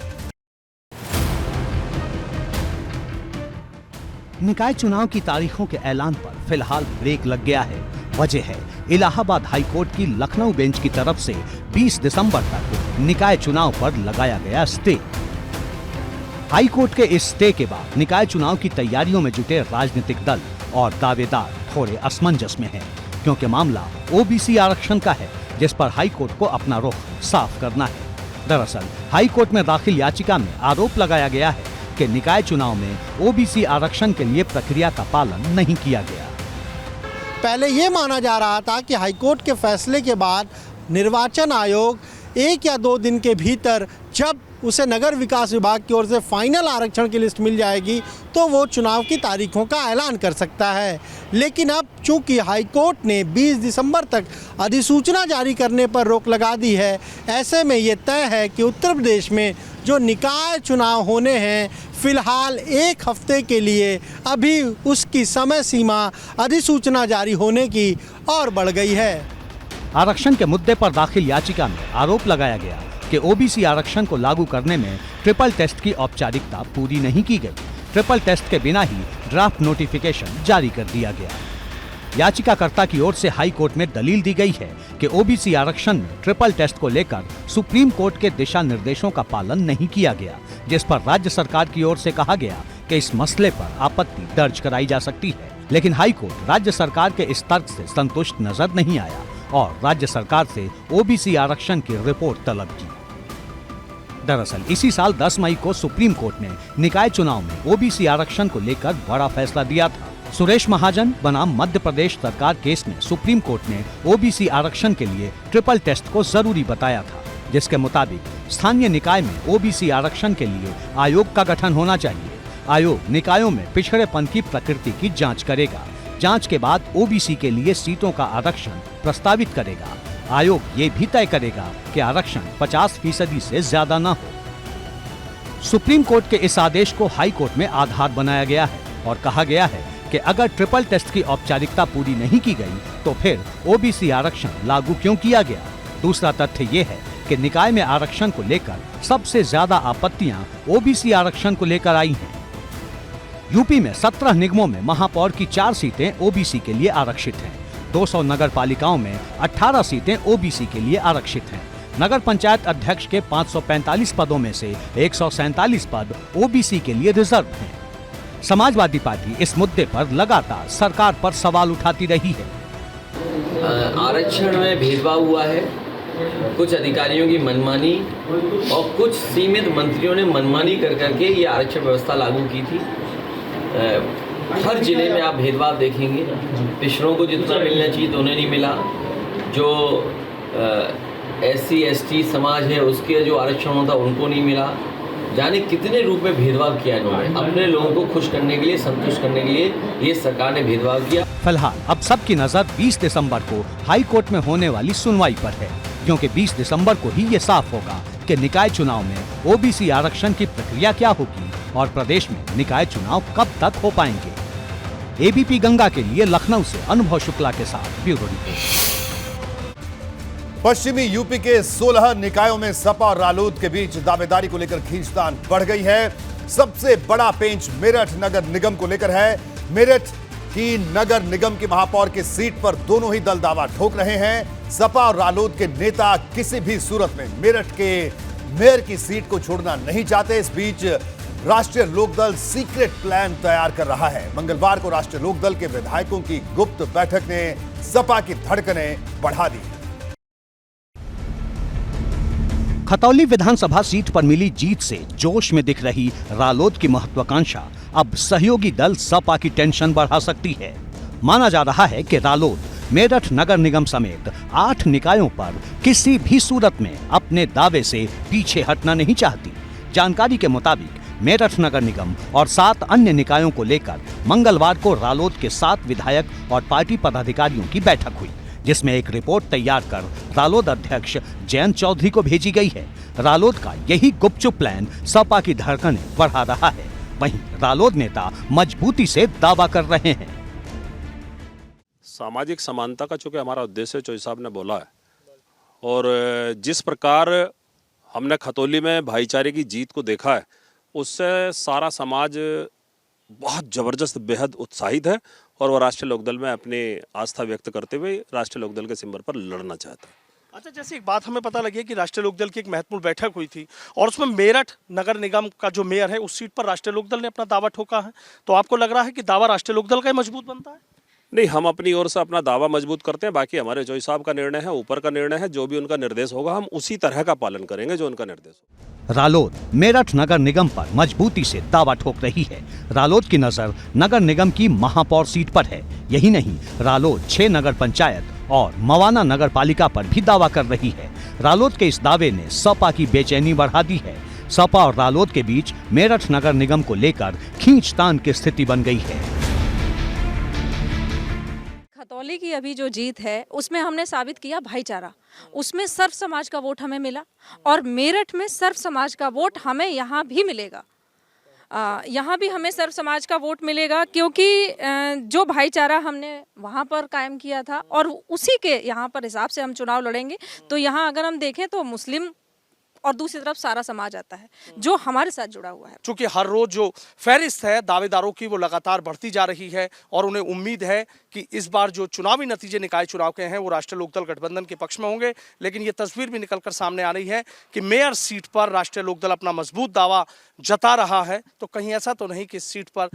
B: निकाय चुनाव की तारीखों के ऐलान पर फिलहाल ब्रेक लग गया है। वजह है इलाहाबाद हाईकोर्ट की लखनऊ बेंच की तरफ से 20 दिसंबर तक निकाय चुनाव पर लगाया गया स्टे। हाईकोर्ट के इस स्टे के बाद निकाय चुनाव की तैयारियों में जुटे राजनीतिक दल और दावेदार थोड़े असमंजस में हैं, क्योंकि मामला ओबीसी आरक्षण का है जिस पर हाईकोर्ट को अपना रुख साफ करना है। दरअसल हाईकोर्ट में दाखिल याचिका में आरोप लगाया गया है कि निकाय चुनाव में ओबीसी आरक्षण के लिए प्रक्रिया का पालन नहीं किया गया।
U: पहले ये माना जा रहा था कि हाईकोर्ट के फैसले के बाद निर्वाचन आयोग 1 या 2 दिन के भीतर जब उसे नगर विकास विभाग की ओर से फाइनल आरक्षण की लिस्ट मिल जाएगी तो वो चुनाव की तारीखों का ऐलान कर सकता है। लेकिन अब चूंकि हाईकोर्ट ने 20 दिसंबर तक अधिसूचना जारी करने पर रोक लगा दी है, ऐसे में ये तय है कि उत्तर प्रदेश में जो निकाय चुनाव होने हैं फिलहाल 1 हफ्ते के लिए अभी उसकी समय सीमा अधिसूचना जारी होने की और बढ़ गई है।
B: आरक्षण के मुद्दे पर दाखिल याचिका में आरोप लगाया गया कि ओबीसी आरक्षण को लागू करने में ट्रिपल टेस्ट की औपचारिकता पूरी नहीं की गई। ट्रिपल टेस्ट के बिना ही ड्राफ्ट नोटिफिकेशन जारी कर दिया गया। याचिकाकर्ता की ओर से हाई कोर्ट में दलील दी गई है कि ओबीसी आरक्षण में ट्रिपल टेस्ट को लेकर सुप्रीम कोर्ट के दिशा निर्देशों का पालन नहीं किया गया, जिस पर राज्य सरकार की ओर से कहा गया कि इस मसले पर आपत्ति दर्ज कराई जा सकती है। लेकिन हाई कोर्ट राज्य सरकार के इस तर्क से संतुष्ट नजर नहीं आया और राज्य सरकार से ओबीसी आरक्षण की रिपोर्ट तलब की। दरअसल इसी साल 10 मई को सुप्रीम कोर्ट ने निकाय चुनाव में ओबीसी आरक्षण को लेकर बड़ा फैसला दिया था। सुरेश महाजन बनाम मध्य प्रदेश सरकार केस में सुप्रीम कोर्ट ने ओबीसी आरक्षण के लिए ट्रिपल टेस्ट को जरूरी बताया था, जिसके मुताबिक स्थानीय निकाय में ओबीसी आरक्षण के लिए आयोग का गठन होना चाहिए। आयोग निकायों में पिछड़ेपन की प्रकृति की जांच करेगा। जांच के बाद ओबीसी के लिए सीटों का आरक्षण प्रस्तावित करेगा। आयोग ये भी तय करेगा कि आरक्षण 50% से ज्यादा न हो। सुप्रीम कोर्ट के इस आदेश को हाई कोर्ट में आधार बनाया गया है और कहा गया है कि अगर ट्रिपल टेस्ट की औपचारिकता पूरी नहीं की गई तो फिर ओबीसी आरक्षण लागू क्यों किया गया। दूसरा तथ्य ये है कि निकाय में आरक्षण को लेकर सबसे ज्यादा आपत्तियां ओबीसी आरक्षण को लेकर आई हैं। यूपी में 17 निगमों में महापौर की 4 सीटें ओबीसी के लिए आरक्षित हैं। 200 नगर पालिकाओं में 18 सीटें ओबीसी के लिए आरक्षित हैं। नगर पंचायत अध्यक्ष के 545 पदों में से 147 पद ओबीसी के लिए रिजर्व हैं। समाजवादी पार्टी इस मुद्दे पर लगातार सरकार पर सवाल उठाती रही है।
G: आरक्षण में भेदभाव हुआ है, कुछ अधिकारियों की मनमानी और कुछ सीमित मंत्रियों ने मनमानी कर करके ये आरक्षण व्यवस्था लागू की थी। हर जिले में आप भेदभाव देखेंगे, पिछड़ों को जितना मिलना चाहिए तो उन्हें नहीं मिला। जो SC ST समाज है उसके जो आरक्षण होता उनको नहीं मिला। जाने कितने रूप में भेदभाव किया इन्होंने। अपने लोगों को खुश करने के लिए, संतुष्ट करने के लिए ये सरकार ने भेदभाव किया।
B: फिलहाल अब सबकी नजर 20 दिसंबर को हाई कोर्ट में होने वाली सुनवाई पर है, क्योंकि 20 दिसंबर को ही ये साफ होगा कि निकाय चुनाव में ओबीसी आरक्षण की प्रक्रिया क्या होगी और प्रदेश में निकाय चुनाव कब तक हो पाएंगे। एबीपी गंगा के लिए लखनऊ से अनुभव शुक्ला के साथ ब्यूरो रिपोर्ट।
A: पश्चिमी यूपी के 16 निकायों में सपा और रालोद के बीच दावेदारी को लेकर खींचतान बढ़ गई है। सबसे बड़ा पेंच मेरठ नगर निगम को लेकर है। मेरठ की नगर निगम की महापौर की सीट पर दोनों ही दल दावा ठोक रहे हैं। सपा और रालोद के नेता किसी भी सूरत में मेरठ के मेयर की सीट को छोड़ना नहीं चाहते। इस बीच राष्ट्रीय लोकदल सीक्रेट प्लान तैयार कर रहा है। मंगलवार को राष्ट्रीय लोकदल के विधायकों की गुप्त बैठक ने सपा की धड़कनें बढ़ा दी।
B: खतौली विधानसभा सीट पर मिली जीत से जोश में दिख रही रालोद की महत्वाकांक्षा अब सहयोगी दल सपा की टेंशन बढ़ा सकती है। माना जा रहा है कि रालोद मेरठ नगर निगम समेत 8 निकायों पर किसी भी सूरत में अपने दावे से पीछे हटना नहीं चाहती। जानकारी के मुताबिक मेरठ नगर निगम और 7 अन्य निकायों को लेकर मंगलवार को रालोद के 7 विधायक और पार्टी पदाधिकारियों की बैठक हुई, जिसमें एक रिपोर्ट तैयार कर रालोद अध्यक्ष जयंत चौधरी को भेजी गई है। रालोद का यही गुपचुप प्लान सपा की धड़कनें बढ़ा रहा है। वहीं रालोद नेता मजबूती से दावा कर रहे हैं।
E: सामाजिक समानता का चूंकि हमारा उद्देश्य चौधरी साहब ने बोला है, और जिस प्रकार हमने खतौली में भाईचारे की जीत को देखा है, उससे सारा समाज बहुत जबरदस्त बेहद उत्साहित है और वह राष्ट्रीय लोकदल में अपनी आस्था व्यक्त करते हुए राष्ट्रीय लोकदल के सिंबल पर लड़ना चाहता है।
V: अच्छा, जैसे एक बात हमें पता लगी है कि राष्ट्रीय लोकदल की एक महत्वपूर्ण बैठक हुई थी और उसमें मेरठ नगर निगम का जो मेयर है उस सीट पर राष्ट्रीय लोकदल ने अपना दावा ठोका है, तो आपको लग रहा है कि दावा राष्ट्रीय लोकदल का ही मजबूत बनता है?
E: नहीं, हम अपनी ओर से अपना दावा मजबूत करते हैं। बाकी हमारे चौधरी साहब का निर्णय है, ऊपर का निर्णय है। जो भी उनका निर्देश होगा हम उसी तरह का पालन करेंगे जो उनका निर्देश होगा।
B: रालोद मेरठ नगर निगम पर मजबूती से दावा ठोक रही है। रालोद की नजर नगर निगम की महापौर सीट पर है। यही नहीं, रालोद 6 नगर पंचायत और मवाना नगर पालिका पर भी दावा कर रही है। रालोद के इस दावे ने सपा की बेचैनी बढ़ा दी है। सपा और रालोद के बीच मेरठ नगर निगम को लेकर खींचतान की स्थिति बन गई है।
W: खतौली की अभी जो जीत है उसमें हमने साबित किया भाईचारा, उसमें सर्व समाज का वोट हमें मिला और मेरठ में सर्व समाज का वोट हमें यहाँ भी मिलेगा। यहाँ भी हमें सर्व समाज का वोट मिलेगा क्योंकि जो भाईचारा हमने वहाँ पर कायम किया था और उसी के यहाँ पर हिसाब से हम चुनाव लड़ेंगे। तो यहाँ अगर हम देखें तो मुस्लिम और दूसरी तरफ सारा समाज आता है जो हमारे साथ जुड़ा हुआ है।
V: चूंकि हर रोज जो फहरिस्त है दावेदारों की वो लगातार बढ़ती जा रही है और उन्हें उम्मीद है कि इस बार जो चुनावी नतीजे निकाय चुनाव के हैं वो राष्ट्रीय लोकदल गठबंधन के पक्ष में होंगे। लेकिन ये तस्वीर भी निकलकर सामने आ रही है कि मेयर सीट पर राष्ट्रीय लोकदल अपना मजबूत दावा जता रहा है। तो कहीं ऐसा तो नहीं कि इस सीट पर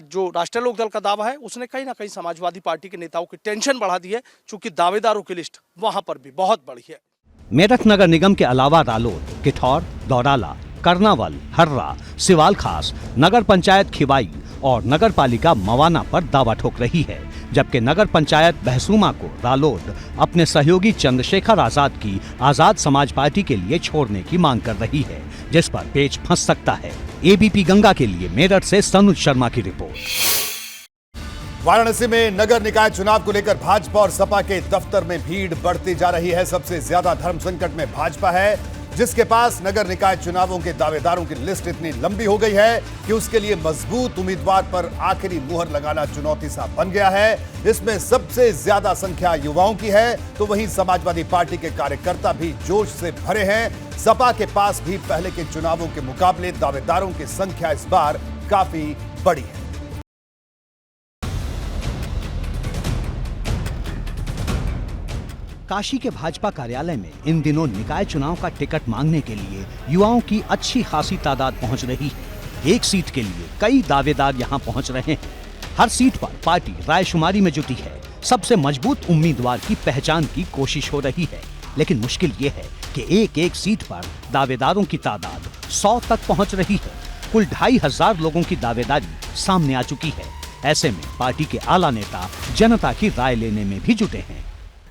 V: जो राष्ट्रीय लोकदल का दावा है उसने कहीं ना कहीं समाजवादी पार्टी के नेताओं की टेंशन बढ़ा दी है, चूंकि दावेदारों की लिस्ट वहां पर भी बहुत बड़ी है।
B: मेरठ नगर निगम के अलावा रालोद, किठौर, दौराला, कर्नावल, हर्रा, सिवाल खास, नगर पंचायत खिवाई और नगर पालिका मवाना पर दावा ठोक रही है, जबकि नगर पंचायत बहसूमा को रालोद अपने सहयोगी चंद्रशेखर आजाद की आजाद समाज पार्टी के लिए छोड़ने की मांग कर रही है, जिस पर पेच फंस सकता है। एबीपी गंगा के लिए मेरठ से सनुज शर्मा की रिपोर्ट।
A: वाराणसी में नगर निकाय चुनाव को लेकर भाजपा और सपा के दफ्तर में भीड़ बढ़ती जा रही है। सबसे ज्यादा धर्म संकट में भाजपा है, जिसके पास नगर निकाय चुनावों के दावेदारों की लिस्ट इतनी लंबी हो गई है कि उसके लिए मजबूत उम्मीदवार पर आखिरी मुहर लगाना चुनौती सा बन गया है। इसमें सबसे ज्यादा संख्या युवाओं की है, तो वहीं समाजवादी पार्टी के कार्यकर्ता भी जोश से भरे हैं। सपा के पास भी पहले के चुनावों के मुकाबले दावेदारों की संख्या इस बार काफी बड़ी है।
B: काशी के भाजपा कार्यालय में इन दिनों निकाय चुनाव का टिकट मांगने के लिए युवाओं की अच्छी खासी तादाद पहुंच रही है। एक सीट के लिए कई दावेदार यहां पहुंच रहे हैं। हर सीट पर पार्टी रायशुमारी में जुटी है। सबसे मजबूत उम्मीदवार की पहचान की कोशिश हो रही है, लेकिन मुश्किल ये है कि एक एक सीट पर दावेदारों की तादाद 100 तक पहुंच रही है। कुल 2500 लोगों की दावेदारी सामने आ चुकी है। ऐसे में पार्टी के आला नेता जनता की राय लेने में भी जुटे हैं।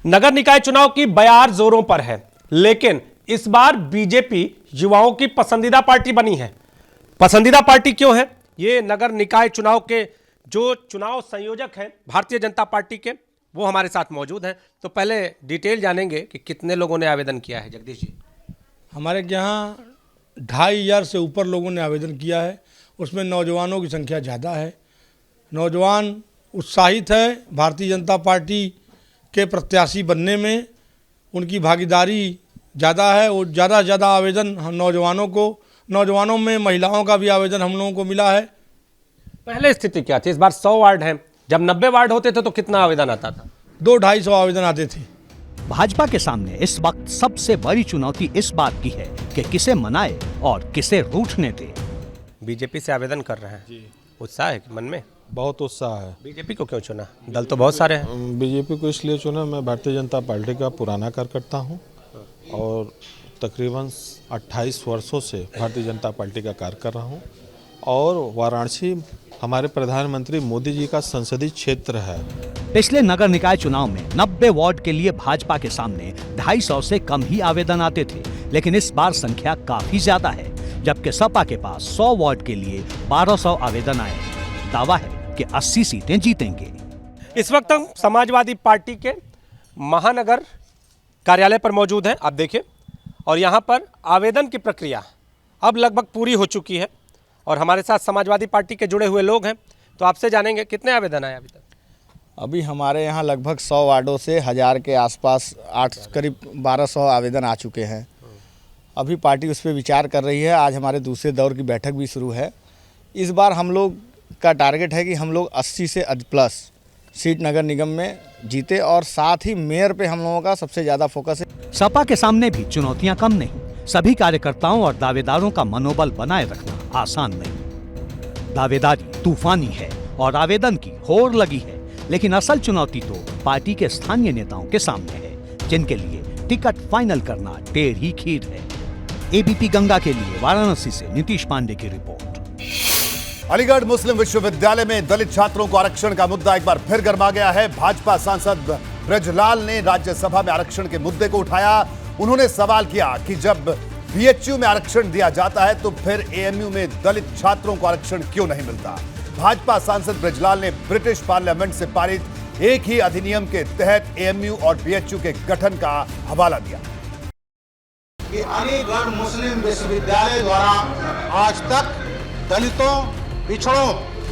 P: नगर निकाय चुनाव की बयार जोरों पर है, लेकिन इस बार बीजेपी युवाओं की पसंदीदा पार्टी बनी है। पसंदीदा पार्टी क्यों है? ये नगर निकाय चुनाव के जो चुनाव संयोजक हैं भारतीय जनता पार्टी के, वो हमारे साथ मौजूद हैं। तो पहले डिटेल जानेंगे कि कितने लोगों ने आवेदन किया है। जगदीश जी,
X: हमारे यहाँ 2500 से ऊपर लोगों ने आवेदन किया है। उसमें नौजवानों की संख्या ज़्यादा है। नौजवान उत्साहित है भारतीय जनता पार्टी के प्रत्याशी बनने में, उनकी भागीदारी ज़्यादा है और ज़्यादा से ज़्यादा आवेदन हम नौजवानों में महिलाओं का भी आवेदन हम लोगों को मिला है।
P: पहले स्थिति क्या थी? इस बार 100 वार्ड हैं, जब 90 वार्ड होते थे तो कितना आवेदन आता था?
X: 200-250 आवेदन आते थे।
B: भाजपा के सामने इस वक्त सबसे बड़ी चुनौती इस बात की है कि किसे मनाए और किसे रूठने दे।
P: बीजेपी से आवेदन कर रहे हैं, उत्साह है मन में?
C: बहुत उत्साह है।
P: बीजेपी को क्यों चुना? दल तो बहुत सारे हैं।
C: बीजेपी को इसलिए चुना, मैं भारतीय जनता पार्टी का पुराना कार्यकर्ता हूँ और तकरीबन 28 वर्षों से भारतीय जनता पार्टी का कार्य कर रहा हूँ और वाराणसी हमारे प्रधानमंत्री मोदी जी का संसदीय क्षेत्र है।
B: पिछले नगर निकाय चुनाव में 90 वार्ड के लिए भाजपा के सामने 250 से कम ही आवेदन आते थे, लेकिन इस बार संख्या काफी ज्यादा है, जबकि सपा के पास 100 वार्ड के लिए 1200 आवेदन आए हैं। दावा है कि 80 सीटें जीतेंगे।
P: इस वक्त हम समाजवादी पार्टी के महानगर कार्यालय पर मौजूद हैं, आप देखिए, और यहाँ पर आवेदन की प्रक्रिया अब लगभग पूरी हो चुकी है और हमारे साथ समाजवादी पार्टी के जुड़े हुए लोग हैं, तो आपसे जानेंगे कितने आवेदन आए अभी तक?
F: अभी हमारे यहाँ लगभग 100 वार्डों से 1000 के आसपास करीब 1200 आवेदन आ चुके हैं। अभी पार्टी उस पर विचार कर रही है। आज हमारे दूसरे दौर की बैठक भी शुरू है। इस बार हम लोग का टारगेट है कि हम लोग 80 से प्लस सीट नगर निगम में जीते और साथ ही मेयर पे हम लोगों का सबसे ज़्यादा फोकस है।
B: सपा के सामने भी चुनौतियां कम नहीं। सभी कार्यकर्ताओं और दावेदारों का मनोबल बनाए रखना आसान नहीं। दावेदारी तूफानी है और आवेदन की होड़ लगी है, लेकिन असल चुनौती तो पार्टी के स्थानीय नेताओं के सामने है, जिनके लिए टिकट फाइनल करना टेढ़ी खीर है। एबीपी गंगा के लिए वाराणसी से नीतीश पांडे की रिपोर्ट।
A: अलीगढ़ मुस्लिम विश्वविद्यालय में दलित छात्रों को आरक्षण का मुद्दा एक बार फिर गर्मा गया है। भाजपा सांसद ब्रजलाल ने राज्यसभा में आरक्षण के मुद्दे को उठाया। उन्होंने सवाल किया कि जब बीएचयू में आरक्षण दिया जाता है तो फिर एएमयू में दलित छात्रों को आरक्षण क्यों नहीं मिलता। भाजपा सांसद ब्रजलाल ने ब्रिटिश पार्लियामेंट से पारित एक ही अधिनियम के तहत एएमयू और बीएचयू के गठन का हवाला दिया
H: कि अलीगढ़ मुस्लिम विश्वविद्यालय द्वारा आज तक दलितों, पिछड़ों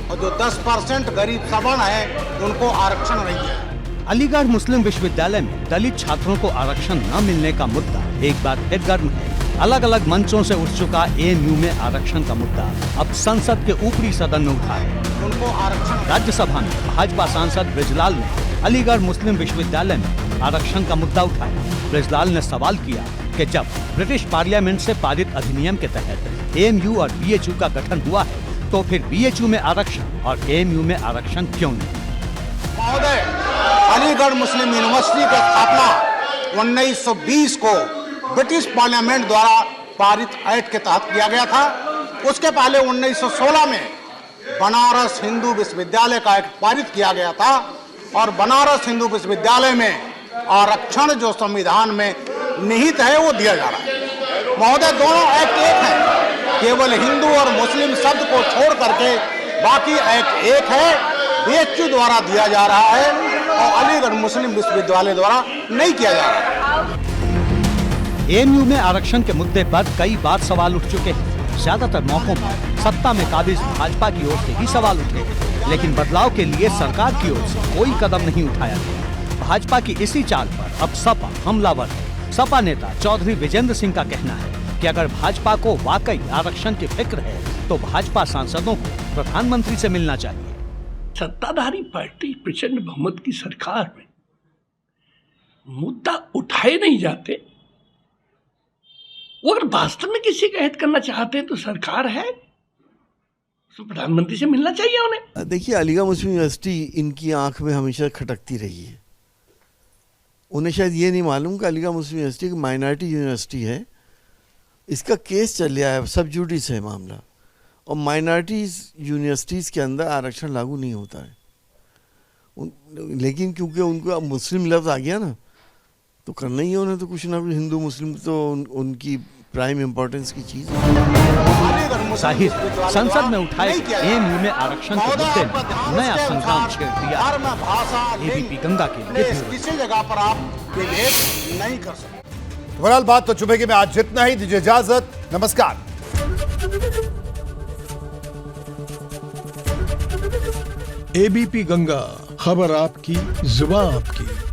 H: और जो 10% गरीब सवर्ण है उनको आरक्षण नहीं है।
B: अलीगढ़ मुस्लिम विश्वविद्यालय में दलित छात्रों को आरक्षण न मिलने का मुद्दा एक बार फिर गर्म है। अलग अलग मंचों से उठ चुका एएमयू में आरक्षण का मुद्दा अब संसद के ऊपरी सदन में उठा है।
H: उनको आरक्षण
B: राज्यसभा में भाजपा सांसद ब्रजलाल ने अलीगढ़ मुस्लिम विश्वविद्यालय में आरक्षण का मुद्दा उठाया। ब्रजलाल ने सवाल किया कि जब ब्रिटिश पार्लियामेंट से पारित अधिनियम के तहत एएमयू और बीएचयू का गठन हुआ है तो फिर बीएचयू में आरक्षण और एएमयू में आरक्षण क्यों नहीं?
H: महोदय, अलीगढ़ मुस्लिम यूनिवर्सिटी की स्थापना 1920 को ब्रिटिश पार्लियामेंट द्वारा पारित एक्ट के तहत किया गया था। उसके पहले 1916 में बनारस हिंदू विश्वविद्यालय का एक्ट पारित किया गया था और बनारस हिंदू विश्वविद्यालय में आरक्षण जो संविधान में निहित है वो दिया जा रहा है। महोदय, दोनों एक्ट एक है, केवल हिंदू और मुस्लिम शब्द को छोड़ करके बाकी एक्ट एक है। बीएचयू द्वारा दिया जा रहा है और अलीगढ़ मुस्लिम विश्वविद्यालय द्वारा नहीं किया जा रहा है।
B: एएमयू में आरक्षण के मुद्दे पर कई बार सवाल उठ चुके हैं। ज्यादातर मौकों पर सत्ता में काबिज भाजपा की ओर से ही सवाल उठे, लेकिन बदलाव के लिए सरकार की ओर से कोई कदम नहीं उठाया गया। भाजपा की इसी चाल पर अब सपा हमलावर है। सपा नेता चौधरी विजेंद्र सिंह का कहना है कि अगर भाजपा को वाकई आरक्षण की फिक्र है तो भाजपा सांसदों को प्रधानमंत्री से मिलना चाहिए।
J: सत्ताधारी पार्टी प्रचंड बहुमत की सरकार में मुद्दा उठाए नहीं जाते। वो अगर वास्तव में किसी का हित करना चाहते हैं तो सरकार है, तो प्रधानमंत्री से मिलना चाहिए उन्हें।
Y: देखिए, अलीगढ़ मुस्लिम यूनिवर्सिटी इनकी आंख में हमेशा खटकती रही है। उन्हें शायद ये नहीं मालूम कि अलीगढ़ मुस्लिम यूनिवर्सिटी एक माइनॉरिटी यूनिवर्सिटी है। इसका केस चल रहा है, सब जुडिस है मामला, और माइनॉरिटीज़ यूनिवर्सिटीज़ के अंदर आरक्षण लागू नहीं होता है। लेकिन क्योंकि उनको अब मुस्लिम लफ्ज़ आ गया ना, तो करना ही है उन्हें, तो कुछ ना कुछ हिंदू मुस्लिम तो उनकी प्राइम इम्पोर्टेंस की चीज़ है।
B: जाहिर संसद में उठाए एएमयू में आरक्षण के मुद्दे में नया संग्राम छेड़ दिया। एबीपी गंगा के लिए
H: किसी जगह पर आप विभेद नहीं कर सकते।
A: बहरहाल बात तो चुभेगी में आज जितना ही। दीजिए इजाजत, नमस्कार।
Z: एबीपी गंगा, खबर आपकी, जुबान आपकी।